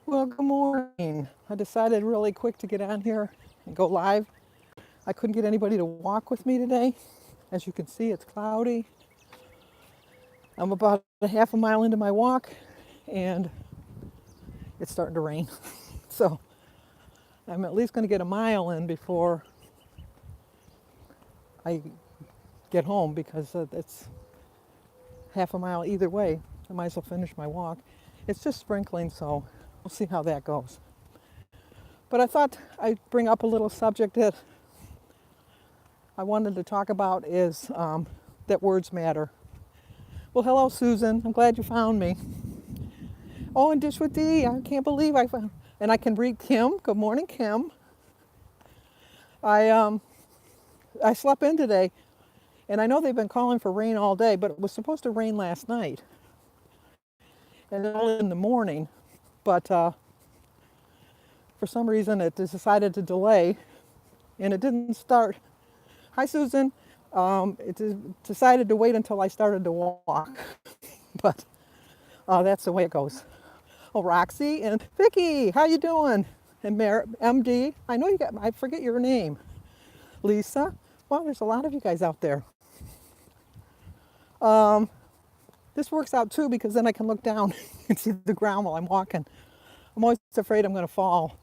Well, good morning. I decided really quick to get on here and go live. I couldn't get anybody to walk with me today. As you can see, it's cloudy. I'm about a half a mile into my walk and it's starting to rain. So I'm at least going to get a mile in before I get home because it's half a mile either way. I might as well finish my walk. It's just sprinkling, so we'll see how that goes. But I thought I'd bring up a little subject that I wanted to talk about is that words matter. Well, hello, Susan. I'm glad you found me. Oh, and Dish with D. I can't believe I found. And I can read Kim. Good morning, Kim. I slept in today, and I know they've been calling for rain all day, but it was supposed to rain last night, and only in the morning. But for some reason, it decided to delay, and it didn't start. Hi, Susan. It decided to wait until I started to walk, but that's the way it goes. Oh, Roxy and Vicky, how you doing? And MD, I know you got, I forget your name. Lisa, well, there's a lot of you guys out there. This works out too because then I can look down and see the ground while I'm walking. I'm always afraid I'm going to fall.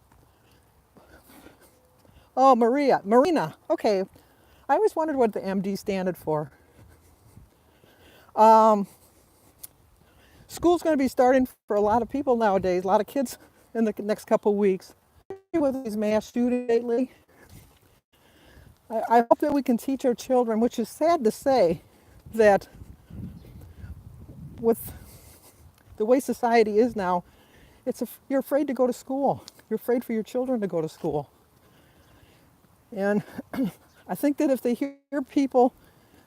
Oh, Marina, okay. I always wondered what the MD standard for. School's going to be starting for a lot of people nowadays, a lot of kids in the next couple of weeks. With these mass shootings lately, I hope that we can teach our children, which is sad to say, that with the way society is now, you're afraid to go to school. You're afraid for your children to go to school. And I think that if they hear people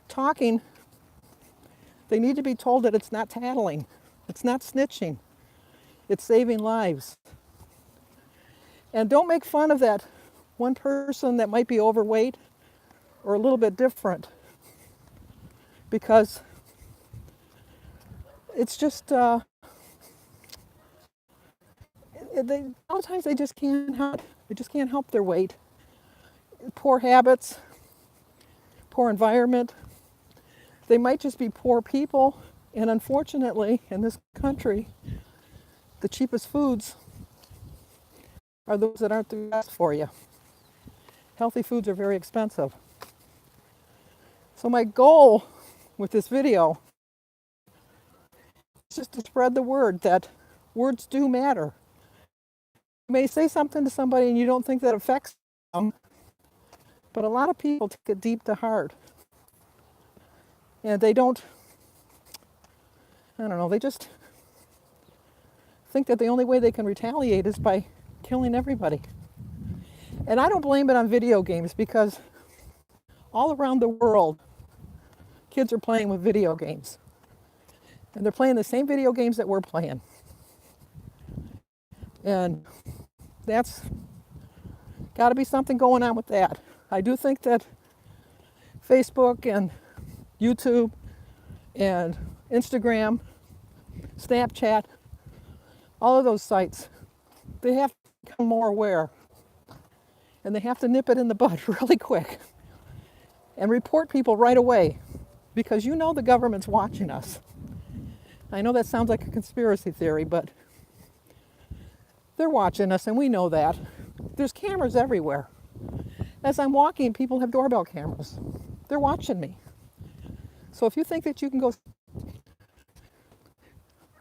talking, they need to be told that it's not tattling, it's not snitching, it's saving lives. And don't make fun of that one person that might be overweight or a little bit different, because it's just a lot of times they just can't help their weight. Poor habits, poor environment. They might just be poor people, and unfortunately, in this country, the cheapest foods are those that aren't the best for you. Healthy foods are very expensive. So my goal with this video is just to spread the word that words do matter. You may say something to somebody and you don't think that affects them, but a lot of people take it deep to heart. And they don't, they just think that the only way they can retaliate is by killing everybody. And I don't blame it on video games, because all around the world, kids are playing with video games. And they're playing the same video games that we're playing. And that's got to be something going on with that. I do think that Facebook and YouTube and Instagram, Snapchat, all of those sites, they have to become more aware. And they have to nip it in the bud really quick and report people right away, because you know the government's watching us. I know that sounds like a conspiracy theory, but they're watching us and we know that. There's cameras everywhere. As I'm walking, people have doorbell cameras. They're watching me. So if you think that you can go,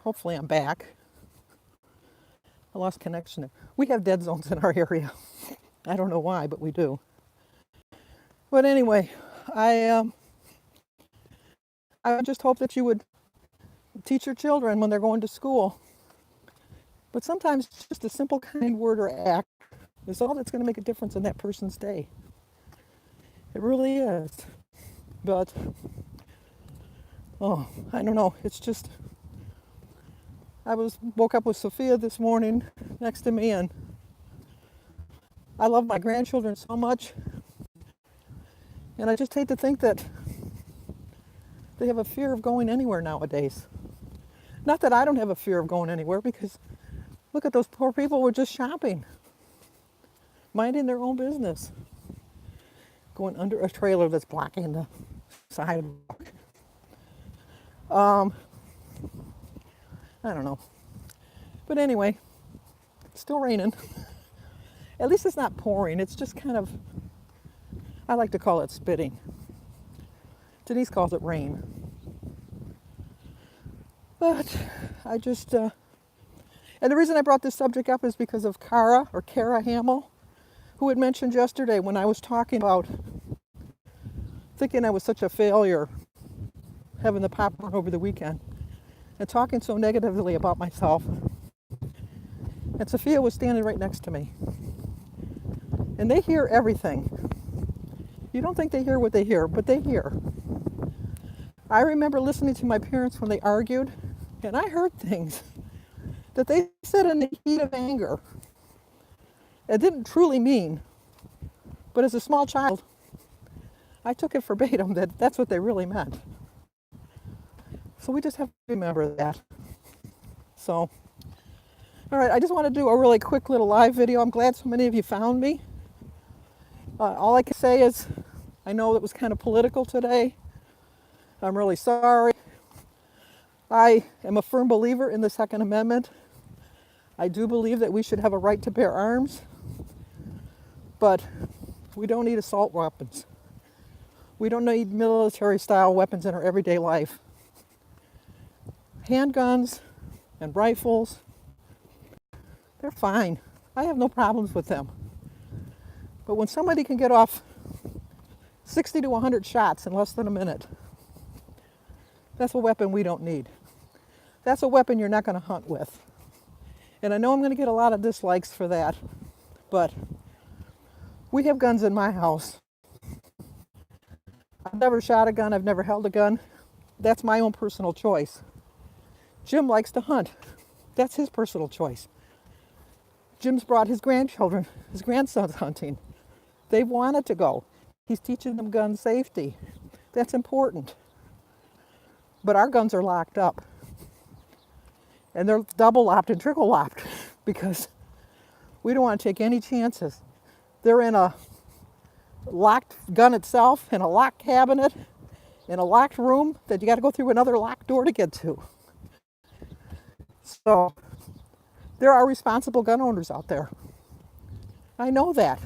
hopefully I'm back. I lost connection. We have dead zones in our area. I don't know why, but we do. But anyway, I just hope that you would teach your children when they're going to school. But sometimes just a simple kind word or act is all that's going to make a difference in that person's day. It really is. But, I don't know. It's just, woke up with Sophia this morning next to me, and I love my grandchildren so much. And I just hate to think that they have a fear of going anywhere nowadays. Not that I don't have a fear of going anywhere, because Look at those poor people who were just shopping, minding their own business, going under a trailer that's blocking the sidewalk. I don't know. But anyway, it's still raining. At least it's not pouring. It's just kind of, I like to call it spitting. Denise calls it rain. But I just, and the reason I brought this subject up is because of Cara Hamill, who had mentioned yesterday when I was talking about thinking I was such a failure having the popcorn over the weekend and talking so negatively about myself. And Sophia was standing right next to me. And they hear everything. You don't think they hear what they hear, but they hear. I remember listening to my parents when they argued, and I heard things that they said in the heat of anger. It didn't truly mean, but as a small child, I took it verbatim that that's what they really meant. So we just have to remember that. So, all right, I just want to do a really quick little live video. I'm glad so many of you found me. All I can say is, I know it was kind of political today. I'm really sorry. I am a firm believer in the Second Amendment. I do believe that we should have a right to bear arms, but we don't need assault weapons. We don't need military-style weapons in our everyday life. Handguns and rifles, they're fine. I have no problems with them. But when somebody can get off 60 to 100 shots in less than a minute, that's a weapon we don't need. That's a weapon you're not going to hunt with. And I know I'm going to get a lot of dislikes for that, but we have guns in my house. I've never shot a gun. I've never held a gun. That's my own personal choice. Jim likes to hunt. That's his personal choice. Jim's brought his grandchildren, his grandsons hunting. They wanted to go. He's teaching them gun safety. That's important. But our guns are locked up. And they're double locked and triple locked because we don't want to take any chances. They're in a locked gun itself, in a locked cabinet, in a locked room that you got to go through another locked door to get to. So there are responsible gun owners out there. I know that.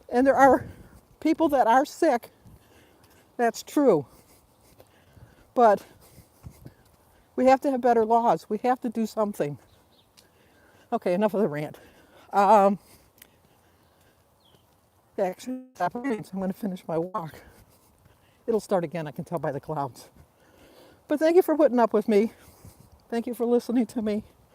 And there are people that are sick. That's true. But we have to have better laws. We have to do something. Okay, enough of the rant. Actually, stop raining, so I'm going to finish my walk. It'll start again, I can tell by the clouds. But thank you for putting up with me. Thank you for listening to me.